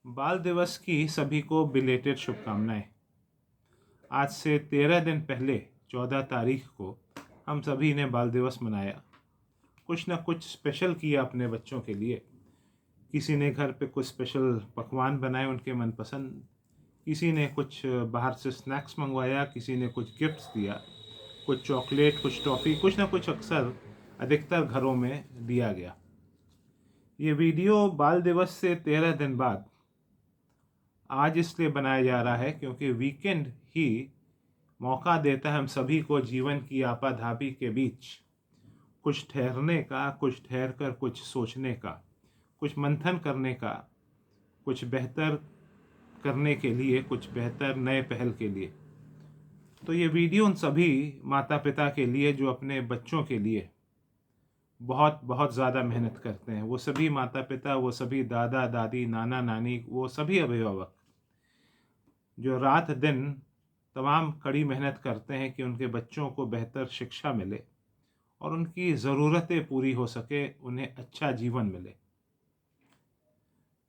बाल दिवस की सभी को बिलेटेड शुभकामनाएं। आज से 13 दिन पहले 14 तारीख को हम सभी ने बाल दिवस मनाया। कुछ ना कुछ स्पेशल किया अपने बच्चों के लिए। किसी ने घर पे कुछ स्पेशल पकवान बनाए उनके मनपसंद, किसी ने कुछ बाहर से स्नैक्स मंगवाया, किसी ने कुछ गिफ्ट्स दिया, कुछ चॉकलेट, कुछ टॉफ़ी, कुछ ना कुछ अक्सर अधिकतर घरों में दिया गया। ये वीडियो बाल दिवस से 13 दिन बाद आज इसलिए बनाया जा रहा है क्योंकि वीकेंड ही मौका देता है हम सभी को जीवन की आपाधापी के बीच कुछ ठहरने का, कुछ ठहर कर कुछ सोचने का, कुछ मंथन करने का, कुछ बेहतर करने के लिए, कुछ बेहतर नए पहल के लिए। तो ये वीडियो उन सभी माता पिता के लिए जो अपने बच्चों के लिए बहुत बहुत ज़्यादा मेहनत करते हैं। वो सभी माता पिता, वो सभी दादा दादी, नाना नानी, वो सभी अभिभावक जो रात दिन तमाम कड़ी मेहनत करते हैं कि उनके बच्चों को बेहतर शिक्षा मिले और उनकी ज़रूरतें पूरी हो सके, उन्हें अच्छा जीवन मिले।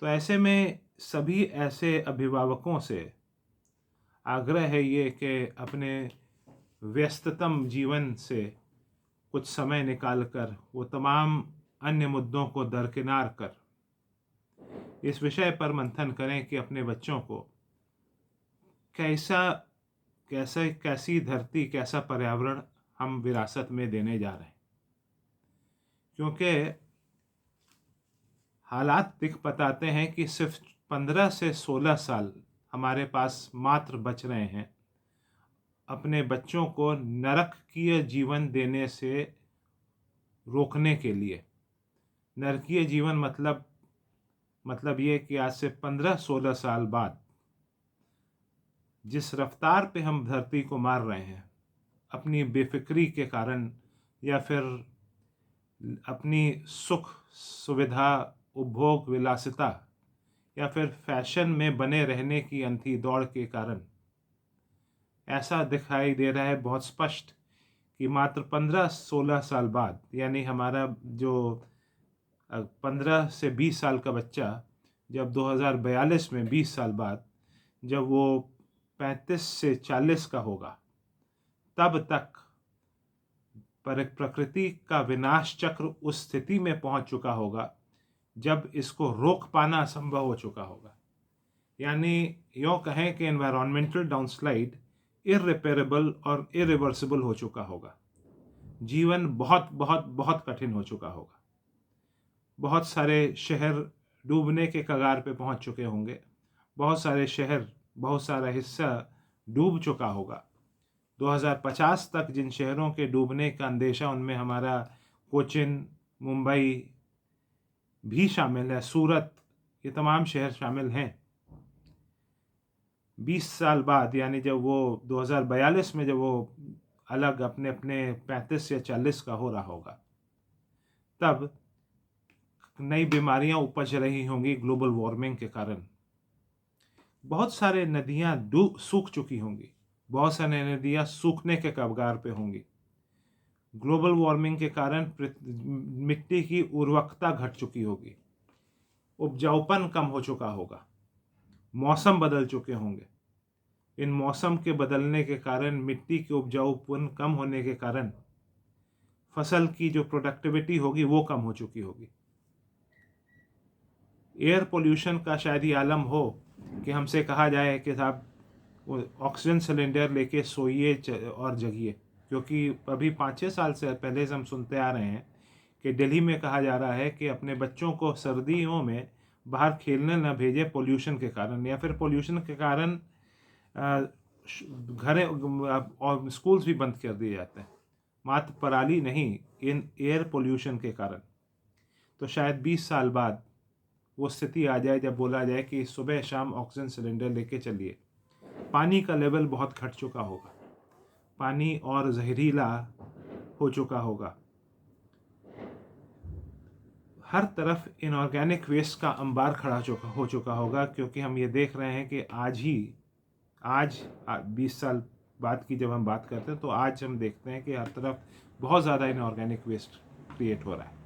तो ऐसे में सभी ऐसे अभिभावकों से आग्रह है ये कि अपने व्यस्ततम जीवन से कुछ समय निकालकर वो तमाम अन्य मुद्दों को दरकिनार कर इस विषय पर मंथन करें कि अपने बच्चों को कैसी धरती, कैसा पर्यावरण हम विरासत में देने जा रहे हैं। क्योंकि हालात बताते हैं कि सिर्फ 15 से 16 साल हमारे पास मात्र बच रहे हैं अपने बच्चों को नरकीय जीवन देने से रोकने के लिए। नरकीय जीवन मतलब ये कि आज से 15-16 साल बाद जिस रफ्तार पे हम धरती को मार रहे हैं अपनी बेफिक्री के कारण, या फिर अपनी सुख सुविधा, उपभोग, विलासिता, या फिर फैशन में बने रहने की अंधी दौड़ के कारण, ऐसा दिखाई दे रहा है बहुत स्पष्ट कि मात्र 15-16 साल बाद, यानी हमारा जो 15 से 20 साल का बच्चा जब 2042 में 20 साल बाद जब वो 35 से 40 का होगा, तब तक प्रकृति का विनाश चक्र उस स्थिति में पहुंच चुका होगा जब इसको रोक पाना असंभव हो चुका होगा। यानी यूँ कहें कि एनवायरमेंटल डाउनस्लाइड इररिपेरेबल और इरिवर्सिबल हो चुका होगा। जीवन बहुत बहुत बहुत कठिन हो चुका होगा। बहुत सारे शहर डूबने के कगार पे पहुंच चुके होंगे। बहुत सारे शहर, बहुत सारा हिस्सा डूब चुका होगा। 2050 तक जिन शहरों के डूबने का अंदेशा, उनमें हमारा कोचिन, मुंबई भी शामिल है, सूरत, ये तमाम शहर शामिल हैं। 20 साल बाद, यानी जब वो 2042 में जब वो अलग अपने अपने 35 या 40 का हो रहा होगा, तब नई बीमारियां उपज रही होंगी ग्लोबल वार्मिंग के कारण। बहुत सारे नदियां सूख चुकी होंगी, बहुत सारी नदियां सूखने के कगार पे होंगी। ग्लोबल वार्मिंग के कारण मिट्टी की उर्वरकता घट चुकी होगी, उपजाऊपन कम हो चुका होगा, मौसम बदल चुके होंगे। इन मौसम के बदलने के कारण, मिट्टी के उपजाऊपन कम होने के कारण फसल की जो प्रोडक्टिविटी होगी वो कम हो चुकी होगी। एयर पोल्यूशन का शायद ये आलम हो कि हमसे कहा जाए कि साहब ऑक्सीजन सिलेंडर लेके सोइए और जगिए। क्योंकि अभी 5-6 साल से पहले से हम सुनते आ रहे हैं कि दिल्ली में कहा जा रहा है कि अपने बच्चों को सर्दियों में बाहर खेलने न भेजे पोल्यूशन के कारण, या फिर पोल्यूशन के कारण घरें और स्कूल्स भी बंद कर दिए जाते हैं, मात्र पराली नहीं, इन एयर पोल्यूशन के कारण। तो शायद 20 साल बाद वो स्थिति आ जाए जब बोला जाए कि सुबह शाम ऑक्सीजन सिलेंडर लेके चलिए। पानी का लेवल बहुत घट चुका होगा, पानी और जहरीला हो चुका होगा। हर तरफ इनऑर्गेनिक वेस्ट का अंबार खड़ा हो चुका होगा, क्योंकि हम ये देख रहे हैं कि आज 20 साल बाद की जब हम बात करते हैं तो आज हम देखते हैं कि हर तरफ बहुत ज़्यादा इनऑर्गेनिक वेस्ट क्रिएट हो रहा है।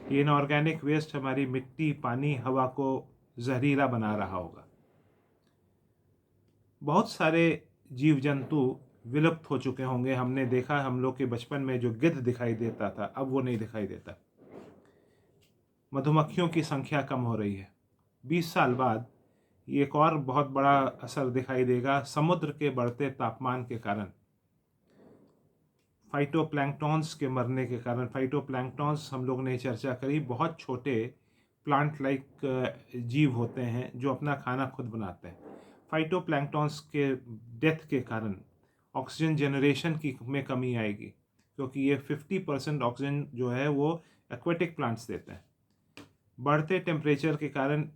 ये इनऑर्गेनिक वेस्ट हमारी मिट्टी, पानी, हवा को जहरीला बना रहा होगा। बहुत सारे जीव जंतु विलुप्त हो चुके होंगे। हमने देखा, हम लोग के बचपन में जो गिद्ध दिखाई देता था अब वो नहीं दिखाई देता। मधुमक्खियों की संख्या कम हो रही है। 20 साल बाद ये एक और बहुत बड़ा असर दिखाई देगा समुद्र के बढ़ते तापमान के कारण, फाइटोप्लैंक्टॉन्स के मरने के कारण। फाइटोप्लैंक्टॉन्स हम लोग ने चर्चा करी, बहुत छोटे प्लांट लाइक जीव होते हैं जो अपना खाना खुद बनाते हैं। फाइटोप्लैंक्टॉन्स के डेथ के कारण ऑक्सीजन जनरेशन की में कमी आएगी, क्योंकि ये 50% ऑक्सीजन जो है वो एक्वेटिक प्लांट्स देते हैं। बढ़ते टेम्परेचर के कारण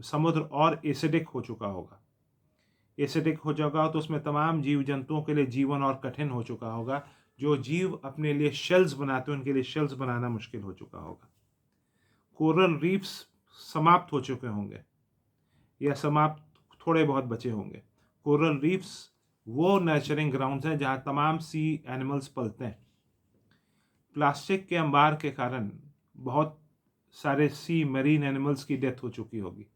समुद्र और एसिडिक हो चुका होगा। एसिडिक हो जाएगा तो उसमें तमाम जीव जंतुओं के लिए जीवन और कठिन हो चुका होगा। जो जीव अपने लिए शेल्स बनाते हैं उनके लिए शेल्स बनाना मुश्किल हो चुका होगा। कोरल रीफ्स समाप्त हो चुके होंगे या समाप्त थोड़े बहुत बचे होंगे। कोरल रीफ्स वो नर्चरिंग ग्राउंड्स हैं जहाँ तमाम सी एनिमल्स पलते हैं। प्लास्टिक के अंबार के कारण बहुत सारे सी मरीन एनिमल्स की डेथ हो चुकी होगी।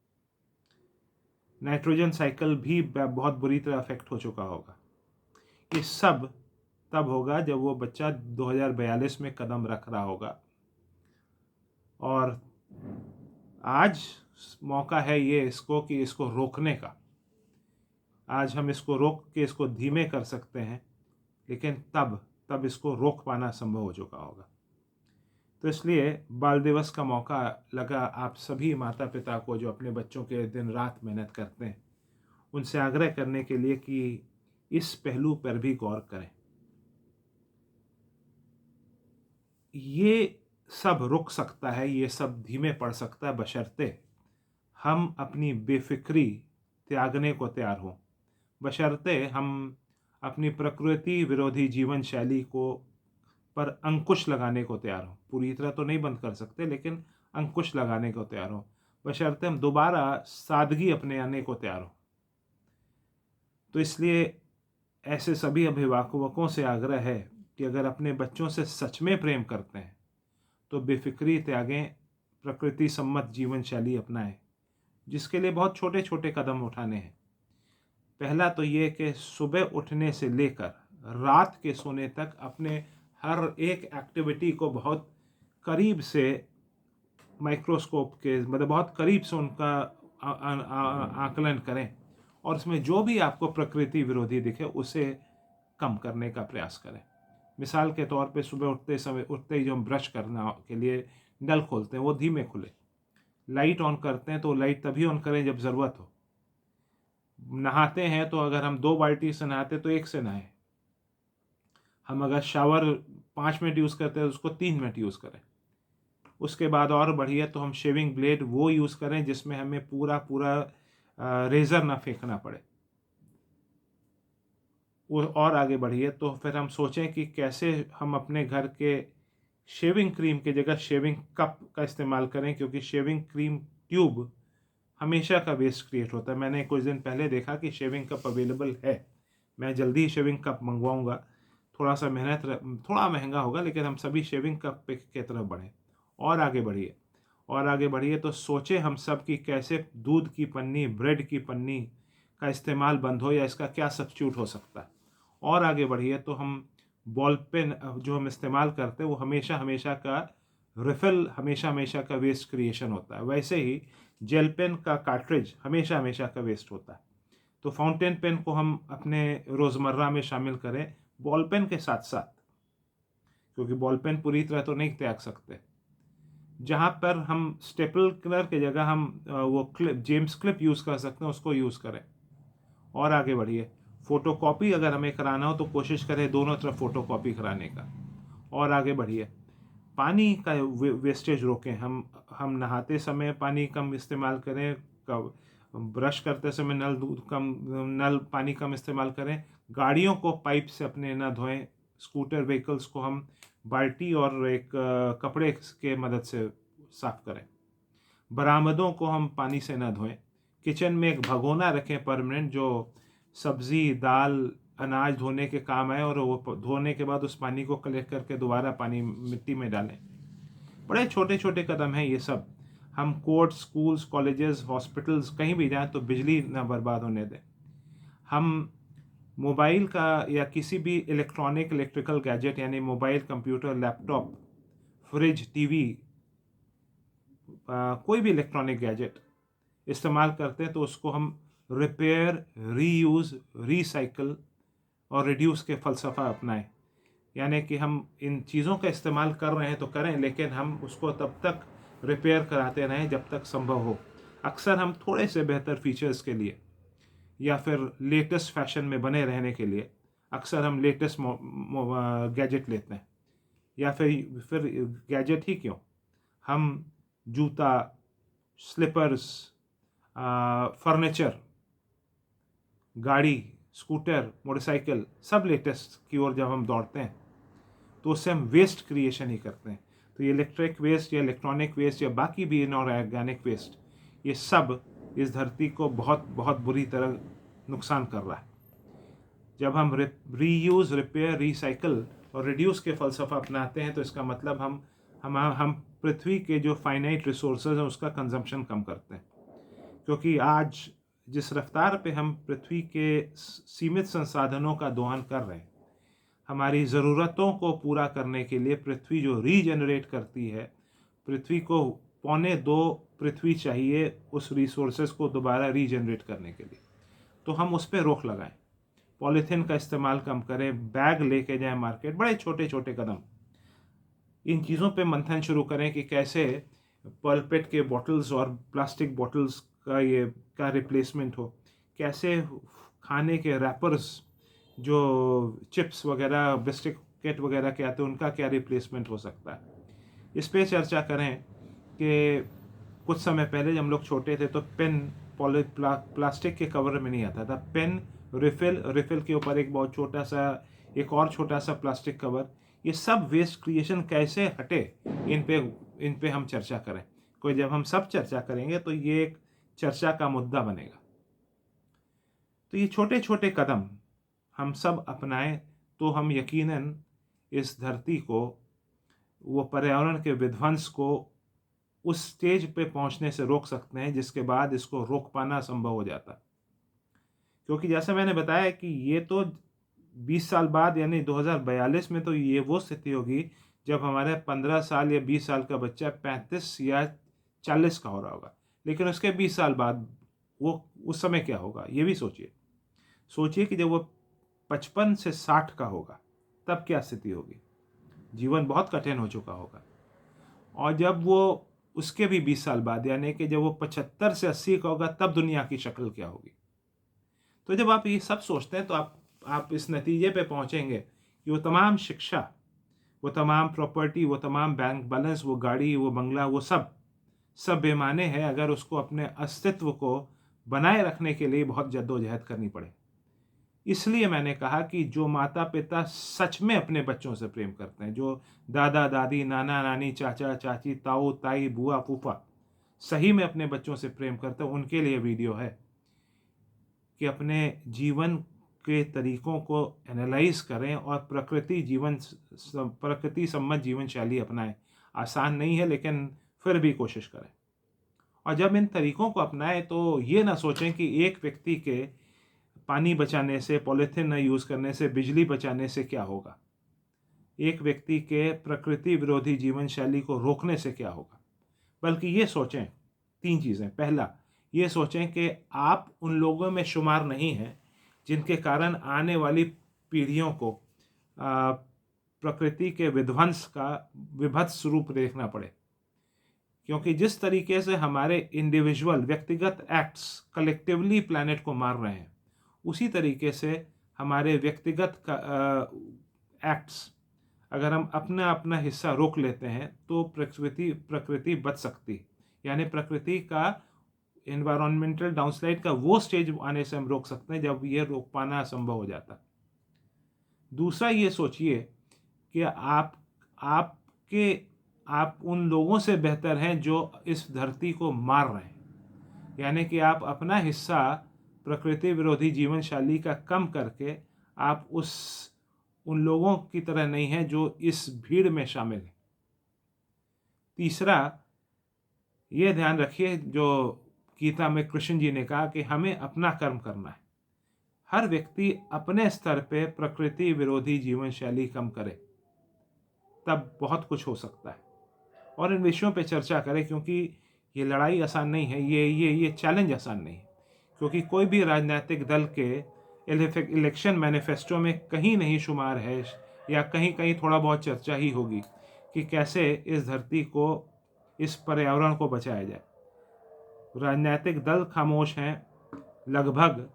नाइट्रोजन साइकिल भी बहुत बुरी तरह अफेक्ट हो चुका होगा। ये सब तब होगा जब वो बच्चा 2042 में कदम रख रहा होगा। और आज मौका है ये इसको कि इसको रोकने का। आज हम इसको रोक के इसको धीमे कर सकते हैं, लेकिन तब इसको रोक पाना संभव हो चुका होगा। तो इसलिए बाल दिवस का मौका लगा आप सभी माता पिता को जो अपने बच्चों के दिन रात मेहनत करते हैं, उनसे आग्रह करने के लिए कि इस पहलू पर भी गौर करें। ये सब रुक सकता है, ये सब धीमे पड़ सकता है, बशर्ते हम अपनी बेफिक्री त्यागने को तैयार हों, बशर्ते हम अपनी प्रकृति विरोधी जीवन शैली को पर अंकुश लगाने को तैयार हों। पूरी तरह तो नहीं बंद कर सकते, लेकिन अंकुश लगाने को तैयार हों, बशर्ते हम दोबारा सादगी अपने आने को तैयार हों। तो इसलिए ऐसे सभी अभिभावकों से आग्रह है कि अगर अपने बच्चों से सच में प्रेम करते हैं तो बेफिक्री त्यागें, प्रकृति सम्मत जीवन शैली अपनाएं, जिसके लिए बहुत छोटे छोटे कदम उठाने हैं। पहला तो ये कि सुबह उठने से लेकर रात के सोने तक अपने हर एक एक्टिविटी को बहुत करीब से माइक्रोस्कोप के मतलब बहुत करीब से उनका आकलन करें, और उसमें जो भी आपको प्रकृति विरोधी दिखे उसे कम करने का प्रयास करें। मिसाल के तौर पे सुबह उठते ही जो हम ब्रश करना के लिए नल खोलते हैं वो धीमे खुले, लाइट ऑन करते हैं तो लाइट तभी ऑन करें जब ज़रूरत हो। नहाते हैं तो अगर हम 2 बाल्टी से नहाते तो 1 से नहाएं। हम अगर शावर 5 मिनट यूज़ करते हैं तो उसको 3 मिनट यूज़ करें। उसके बाद और बढ़िया तो हम शेविंग ब्लेड वो यूज़ करें जिसमें हमें पूरा रेज़र ना फेंकना पड़े। वो और आगे बढ़िए तो फिर हम सोचें कि कैसे हम अपने घर के शेविंग क्रीम की जगह शेविंग कप का इस्तेमाल करें, क्योंकि शेविंग क्रीम ट्यूब हमेशा का वेस्ट क्रिएट होता है। मैंने कुछ दिन पहले देखा कि शेविंग कप अवेलेबल है। मैं जल्दी ही शेविंग कप मंगवाऊंगा। थोड़ा सा थोड़ा महंगा होगा, लेकिन हम सभी शेविंग कप की तरफ बढ़ें और आगे बढ़िए। और आगे बढ़िए तो सोचें हम सब कि कैसे दूध की पन्नी, ब्रेड की पन्नी का इस्तेमाल बंद हो या इसका क्या सब्स्टिट्यूट हो सकता है। और आगे बढ़िए तो हम बॉल पेन जो हम इस्तेमाल करते हैं वो हमेशा का रिफ़िल हमेशा का वेस्ट क्रिएशन होता है। वैसे ही जेल पेन का कार्ट्रिज हमेशा का वेस्ट होता है। तो फाउंटेन पेन को हम अपने रोज़मर्रा में शामिल करें बॉल पेन के साथ साथ, क्योंकि बॉल पेन पूरी तरह तो नहीं त्याग सकते। जहाँ पर हम स्टेपलर की जगह हम वो जेम्स क्लिप यूज़ कर सकते हैं, उसको यूज़ करें। और आगे बढ़िए, फ़ोटोकॉपी अगर हमें कराना हो तो कोशिश करें दोनों तरफ फ़ोटोकॉपी कराने का। और आगे बढ़िए, पानी का वेस्टेज रोकें। हम नहाते समय पानी कम इस्तेमाल करें, ब्रश करते समय नल पानी कम इस्तेमाल करें। गाड़ियों को पाइप से अपने ना धोएं। स्कूटर व्हीकल्स को हम बाल्टी और एक कपड़े के मदद से साफ़ करें। बरामदों को हम पानी से ना धोएं। किचन में एक भगोना रखें परमानेंट, जो सब्ज़ी दाल अनाज धोने के काम आए, और वो धोने के बाद उस पानी को कलेक्ट करके दोबारा पानी मिट्टी में डालें। बड़े छोटे छोटे कदम हैं ये सब। हम कोर्ट, स्कूल्स, कॉलेजेस, हॉस्पिटल्स कहीं भी जाएं तो बिजली ना बर्बाद होने दें। हम मोबाइल का या किसी भी इलेक्ट्रिकल गैजेट यानी mobile, computer, laptop, fridge, TV, कोई भी इलेक्ट्रॉनिक गैजेट इस्तेमाल करते हैं तो उसको हम रिपेयर, रीयूज़, रीसाइकल और रिड्यूस के फ़लसफ़ा अपनाएं। यानी कि हम इन चीज़ों का इस्तेमाल कर रहे हैं तो करें, लेकिन हम उसको तब तक रिपेयर कराते रहें जब तक संभव हो। अक्सर हम थोड़े से बेहतर फीचर्स के लिए या फिर लेटेस्ट फैशन में बने रहने के लिए अक्सर हम लेटेस्ट गैजेट लेते हैं, या फिर गैजेट ही क्यों, हम जूता, स्लीपर्स, फर्नीचर, गाड़ी, स्कूटर, मोटरसाइकिल, सब लेटेस्ट की ओर जब हम दौड़ते हैं तो उससे हम वेस्ट क्रिएशन ही करते हैं। तो ये इलेक्ट्रिक वेस्ट या इलेक्ट्रॉनिक वेस्ट या बाकी भी इनऑर्गेनिक वेस्ट, ये सब इस धरती को बहुत बहुत बुरी तरह नुकसान कर रहा है। जब हम रीयूज़, रिपेयर, रीसाइकल और रिड्यूस के फ़लसफ़ा अपनाते हैं तो इसका मतलब हम पृथ्वी के जो फाइनाइट रिसोर्सेज हैं उसका कंजम्पशन कम करते हैं। क्योंकि आज जिस रफ्तार पे हम पृथ्वी के सीमित संसाधनों का दोहन कर रहे हैं, हमारी ज़रूरतों को पूरा करने के लिए पृथ्वी जो रीजनरेट करती है, पृथ्वी को 1.25 पृथ्वी चाहिए उस रिसोर्सेज को दोबारा रीजनरेट करने के लिए। तो हम उस पर रोक लगाएं, पॉलीथीन का इस्तेमाल कम करें, बैग लेके जाएं मार्केट, बड़े छोटे छोटे कदम। इन चीज़ों पे मंथन शुरू करें कि कैसे पल्पेट के बॉटल्स और प्लास्टिक बॉटल्स का रिप्लेसमेंट हो, कैसे खाने के रैपर्स जो चिप्स वगैरह, बिस्किट वगैरह के आते हैं, उनका क्या रिप्लेसमेंट हो सकता है। इस पे चर्चा करें कि कुछ समय पहले जब हम लोग छोटे थे तो पेन प्लास्टिक के कवर में नहीं आता था। पेन रिफिल के ऊपर एक बहुत छोटा सा, एक और छोटा सा प्लास्टिक कवर, ये सब वेस्ट क्रिएशन कैसे हटे, इन पे हम चर्चा करें। कोई जब हम सब चर्चा करेंगे तो ये एक चर्चा का मुद्दा बनेगा। तो ये छोटे छोटे कदम हम सब अपनाएं तो हम यकीनन इस धरती को, वो पर्यावरण के विध्वंस को उस स्टेज पे पहुंचने से रोक सकते हैं जिसके बाद इसको रोक पाना संभव हो जाता। क्योंकि जैसे मैंने बताया कि ये तो 20 साल बाद यानी 2042 में तो ये वो स्थिति होगी जब हमारे 15 साल या 20 साल का बच्चा 35 या 40 का हो रहा होगा। लेकिन उसके 20 साल बाद वो उस समय क्या होगा, ये भी सोचिए कि जब वो 55 से 60 का होगा तब क्या स्थिति होगी। जीवन बहुत कठिन हो चुका होगा। और जब वो उसके भी 20 साल बाद यानी कि जब वो 75 से 80 का होगा तब दुनिया की शक्ल क्या होगी। तो जब आप ये सब सोचते हैं तो आप इस नतीजे पे पहुंचेंगे कि वो तमाम शिक्षा, वो तमाम प्रॉपर्टी, वो तमाम बैंक बैलेंस, वो गाड़ी, वो बंगला, वो सब बेमाने हैं अगर उसको अपने अस्तित्व को बनाए रखने के लिए बहुत जद्दोजहद करनी पड़े। इसलिए मैंने कहा कि जो माता पिता सच में अपने बच्चों से प्रेम करते हैं, जो दादा दादी, नाना नानी, चाचा चाची, ताऊ ताई, बुआ फूफा सही में अपने बच्चों से प्रेम करते हैं, उनके लिए वीडियो है कि अपने जीवन के तरीकों को एनालाइज करें और प्रकृति सम्मत जीवन शैली अपनाएं। आसान नहीं है लेकिन फिर भी कोशिश करें। और जब इन तरीकों को अपनाएं तो ये ना सोचें कि एक व्यक्ति के पानी बचाने से, पॉलीथीन न यूज़ करने से, बिजली बचाने से क्या होगा, एक व्यक्ति के प्रकृति विरोधी जीवन शैली को रोकने से क्या होगा। बल्कि ये सोचें 3 चीज़ें। पहला, ये सोचें कि आप उन लोगों में शुमार नहीं हैं जिनके कारण आने वाली पीढ़ियों को प्रकृति के विध्वंस का विभत्स रूप देखना पड़े। क्योंकि जिस तरीके से हमारे इंडिविजुअल व्यक्तिगत एक्ट्स कलेक्टिवली प्लैनेट को मार रहे हैं, उसी तरीके से हमारे व्यक्तिगत एक्ट्स अगर हम अपना अपना हिस्सा रोक लेते हैं तो प्रकृति बच सकती। यानी प्रकृति का एनवायरमेंटल डाउनस्लाइड का वो स्टेज आने से हम रोक सकते हैं जब ये रोक पाना असंभव हो जाता। दूसरा, ये सोचिए कि आप उन लोगों से बेहतर हैं जो इस धरती को मार रहे हैं। यानी कि आप अपना हिस्सा प्रकृति विरोधी जीवन शैली का कम करके आप उन लोगों की तरह नहीं हैं जो इस भीड़ में शामिल हैं। तीसरा, ये ध्यान रखिए जो गीता में कृष्ण जी ने कहा कि हमें अपना कर्म करना है। हर व्यक्ति अपने स्तर पे प्रकृति विरोधी जीवन शैली कम करे, तब बहुत कुछ हो सकता है। और इन विषयों पे चर्चा करें, क्योंकि ये लड़ाई आसान नहीं है, ये चैलेंज आसान नहीं है। क्योंकि कोई भी राजनीतिक दल के इलेक्शन मैनिफेस्टो में कहीं नहीं शुमार है, या कहीं कहीं थोड़ा बहुत चर्चा ही होगी कि कैसे इस धरती को, इस पर्यावरण को बचाया जाए। राजनीतिक दल खामोश हैं, लगभग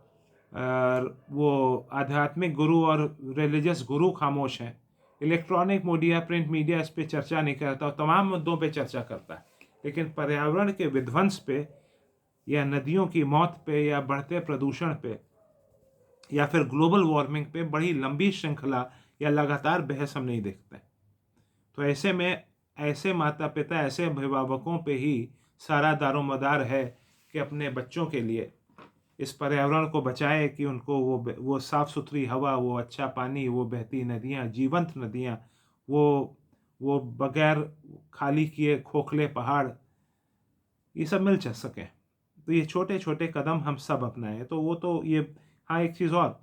वो आध्यात्मिक गुरु और रिलीजियस गुरु खामोश हैं। इलेक्ट्रॉनिक मीडिया, प्रिंट मीडिया इस पे चर्चा नहीं करता और तमाम मुद्दों पे चर्चा करता है, लेकिन पर्यावरण के विध्वंस पे या नदियों की मौत पे या बढ़ते प्रदूषण पे या फिर ग्लोबल वार्मिंग पे बड़ी लंबी श्रृंखला या लगातार बहस हम नहीं देखते। तो ऐसे में ऐसे माता पिता, ऐसे अभिभावकों पे ही सारा दारोमदार है कि अपने बच्चों के लिए इस पर्यावरण को बचाए, कि उनको वो साफ़ सुथरी हवा, वो अच्छा पानी, वो बहती नदियाँ, जीवंत नदियाँ, वो बगैर खाली किए खोखले पहाड़, ये सब मिल सकें। तो ये छोटे छोटे कदम हम सब अपनाएं। तो वो तो ये, हाँ एक चीज़ और,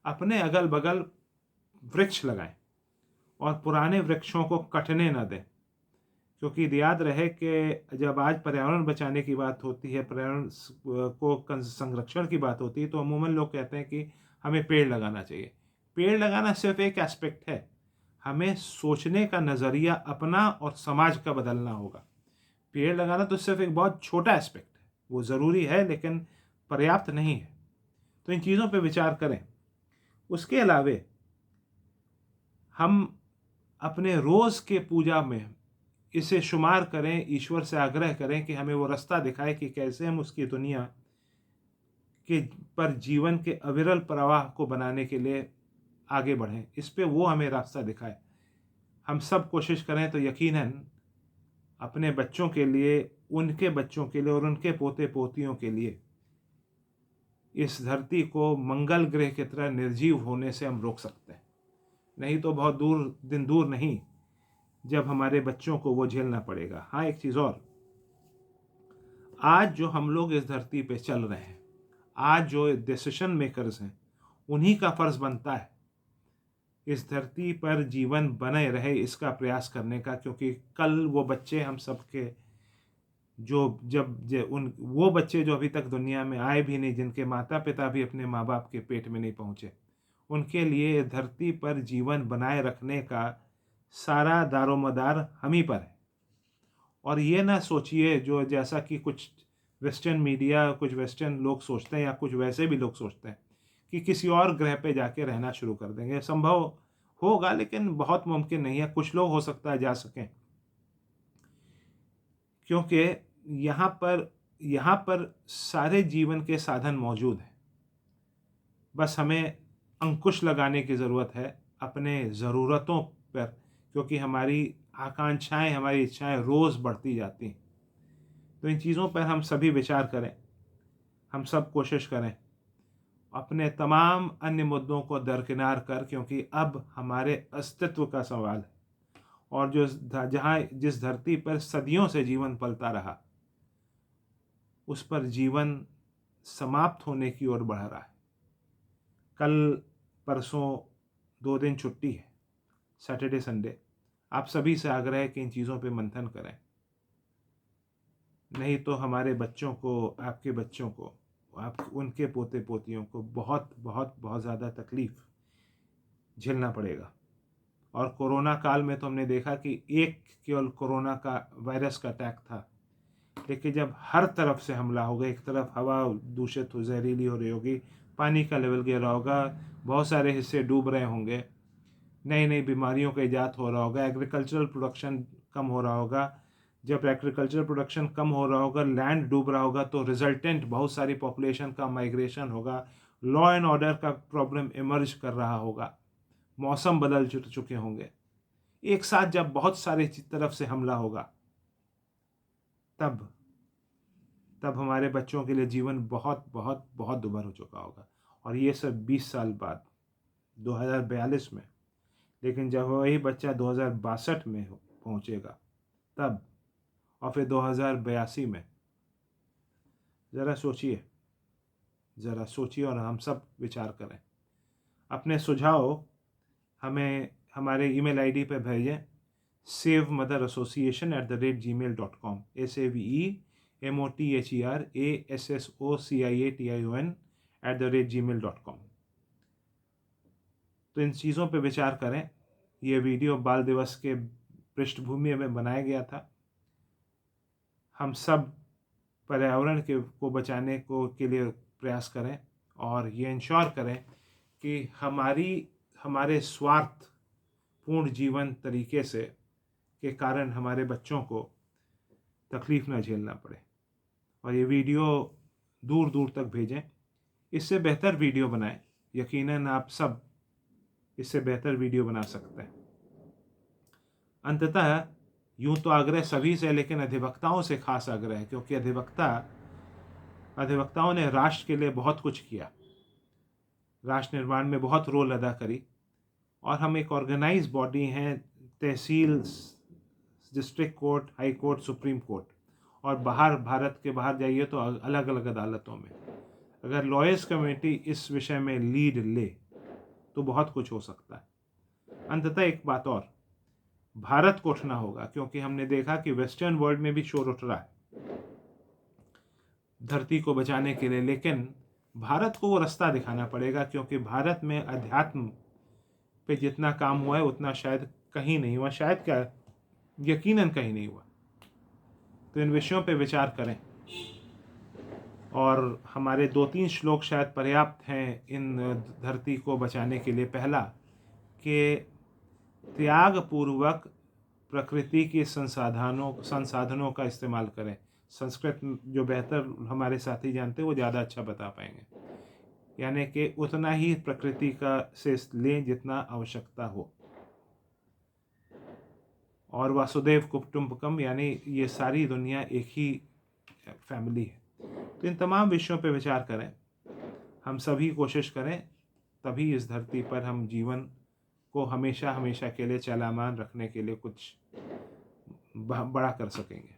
अपने अगल बगल वृक्ष लगाएं और पुराने वृक्षों को कटने न दें। क्योंकि याद रहे कि जब आज पर्यावरण बचाने की बात होती है, पर्यावरण को संरक्षण की बात होती है, तो अमूमन लोग कहते हैं कि हमें पेड़ लगाना चाहिए। पेड़ लगाना सिर्फ एक एस्पेक्ट है, हमें सोचने का नज़रिया अपना और समाज का बदलना होगा। पेड़ लगाना तो सिर्फ एक बहुत छोटा एस्पेक्ट है, वो ज़रूरी है लेकिन पर्याप्त नहीं है। तो इन चीज़ों पे विचार करें। उसके अलावे हम अपने रोज़ के पूजा में इसे शुमार करें, ईश्वर से आग्रह करें कि हमें वो रास्ता दिखाए कि कैसे हम उसकी दुनिया के पर जीवन के अविरल प्रवाह को बनाने के लिए आगे बढ़ें। इस पे वो हमें रास्ता दिखाए। हम सब कोशिश करें तो यकीनन अपने बच्चों के लिए, उनके बच्चों के लिए और उनके पोते पोतियों के लिए इस धरती को मंगल ग्रह की तरह निर्जीव होने से हम रोक सकते हैं। नहीं तो बहुत दिन दूर नहीं जब हमारे बच्चों को वो झेलना पड़ेगा। हाँ एक चीज़ और, आज जो हम लोग इस धरती पे चल रहे हैं, आज जो डिसीजन मेकर्स हैं, उन्हीं का फर्ज बनता है इस धरती पर जीवन बने रहे इसका प्रयास करने का। क्योंकि कल वो बच्चे हम सबके वो बच्चे जो अभी तक दुनिया में आए भी नहीं, जिनके माता पिता भी अपने माँ बाप के पेट में नहीं पहुँचे, उनके लिए धरती पर जीवन बनाए रखने का सारा दारोमदार हम ही पर है। और ये ना सोचिए जो जैसा कि कुछ वेस्टर्न मीडिया, कुछ वेस्टर्न लोग सोचते हैं या कुछ वैसे भी लोग सोचते हैं कि किसी और ग्रह पे जाके रहना शुरू कर देंगे। संभव होगा लेकिन बहुत मुमकिन नहीं है। कुछ लोग हो सकता है जा सकें, क्योंकि यहाँ पर सारे जीवन के साधन मौजूद हैं। बस हमें अंकुश लगाने की ज़रूरत है अपने ज़रूरतों पर, क्योंकि हमारी आकांक्षाएं, हमारी इच्छाएं रोज़ बढ़ती जाती हैं। तो इन चीज़ों पर हम सभी विचार करें, हम सब कोशिश करें अपने तमाम अन्य मुद्दों को दरकिनार कर, क्योंकि अब हमारे अस्तित्व का सवाल है। और जिस धरती पर सदियों से जीवन पलता रहा, उस पर जीवन समाप्त होने की ओर बढ़ रहा है। कल परसों 2 दिन छुट्टी है, सैटरडे संडे। आप सभी से आग्रह है कि इन चीज़ों पे मंथन करें, नहीं तो हमारे बच्चों को, आपके बच्चों को, उनके पोते पोतियों को बहुत बहुत बहुत ज़्यादा तकलीफ़ झेलना पड़ेगा। और कोरोना काल में तो हमने देखा कि एक केवल कोरोना का वायरस का अटैक था, लेकिन जब हर तरफ से हमला होगा, एक तरफ हवा दूषित हो, जहरीली हो रही होगी, पानी का लेवल गिर होगा, बहुत सारे हिस्से डूब रहे होंगे, नई नई बीमारियों का इजाद हो रहा होगा, एग्रीकल्चरल प्रोडक्शन कम हो रहा होगा। जब एग्रीकल्चर प्रोडक्शन कम हो रहा होगा, लैंड डूब रहा होगा, तो रिजल्टेंट बहुत सारी पॉपुलेशन का माइग्रेशन होगा, लॉ एंड ऑर्डर का प्रॉब्लम इमर्ज कर रहा होगा, मौसम बदल चुके होंगे। एक साथ जब बहुत सारे तरफ से हमला होगा, तब हमारे बच्चों के लिए जीवन बहुत बहुत बहुत दुभर हो चुका होगा। और ये सब 20 साल बाद, 2042 में। लेकिन जब वही बच्चा 2062 में पहुँचेगा तब, और फिर 2082 में, ज़रा सोचिए और हम सब विचार करें। अपने सुझाव हमें हमारे ईमेल आईडी पर भेजें savemotherAssociation@gmail.com SAVEMOTHERASSOCIATION@gmail.com। तो इन चीज़ों पे विचार करें। ये वीडियो बाल दिवस के पृष्ठभूमि में बनाया गया था। हम सब पर्यावरण को बचाने के लिए प्रयास करें और ये इंश्योर करें कि हमारे स्वार्थपूर्ण जीवन तरीके से के कारण हमारे बच्चों को तकलीफ़ न झेलना पड़े। और ये वीडियो दूर दूर तक भेजें। इससे बेहतर वीडियो बनाएं। यकीनन आप सब इससे बेहतर वीडियो बना सकते हैं। अंततः यूं तो आग्रह सभी से, लेकिन अधिवक्ताओं से खास आग्रह है, क्योंकि अधिवक्ताओं ने राष्ट्र के लिए बहुत कुछ किया, राष्ट्र निर्माण में बहुत रोल अदा करी। और हम एक ऑर्गेनाइज बॉडी हैं, tehsil, district court, high court, supreme court, और भारत के बाहर जाइए तो अलग अलग अदालतों में। अगर लॉयर्स कमेटी इस विषय में लीड ले तो बहुत कुछ हो सकता है। अंततः एक बात और, भारत को उठना होगा, क्योंकि हमने देखा कि वेस्टर्न वर्ल्ड में भी शोर उठ रहा है धरती को बचाने के लिए, लेकिन भारत को वो रास्ता दिखाना पड़ेगा, क्योंकि भारत में अध्यात्म पे जितना काम हुआ है उतना शायद कहीं नहीं हुआ, शायद क्या यकीनन कहीं नहीं हुआ। तो इन विषयों पे विचार करें, और हमारे 2-3 श्लोक शायद पर्याप्त हैं इन धरती को बचाने के लिए। पहला, कि त्याग पूर्वक प्रकृति के संसाधनों का इस्तेमाल करें। संस्कृत जो बेहतर हमारे साथी जानते हैं वो ज़्यादा अच्छा बता पाएंगे। यानी कि उतना ही प्रकृति का से लें जितना आवश्यकता हो। और वासुदेव कुटुंबकम, यानी ये सारी दुनिया एक ही फैमिली है। तो इन तमाम विषयों पर विचार करें, हम सभी कोशिश करें, तभी इस धरती पर हम जीवन को हमेशा हमेशा के लिए चलामान रखने के लिए कुछ बड़ा कर सकेंगे।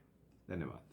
धन्यवाद।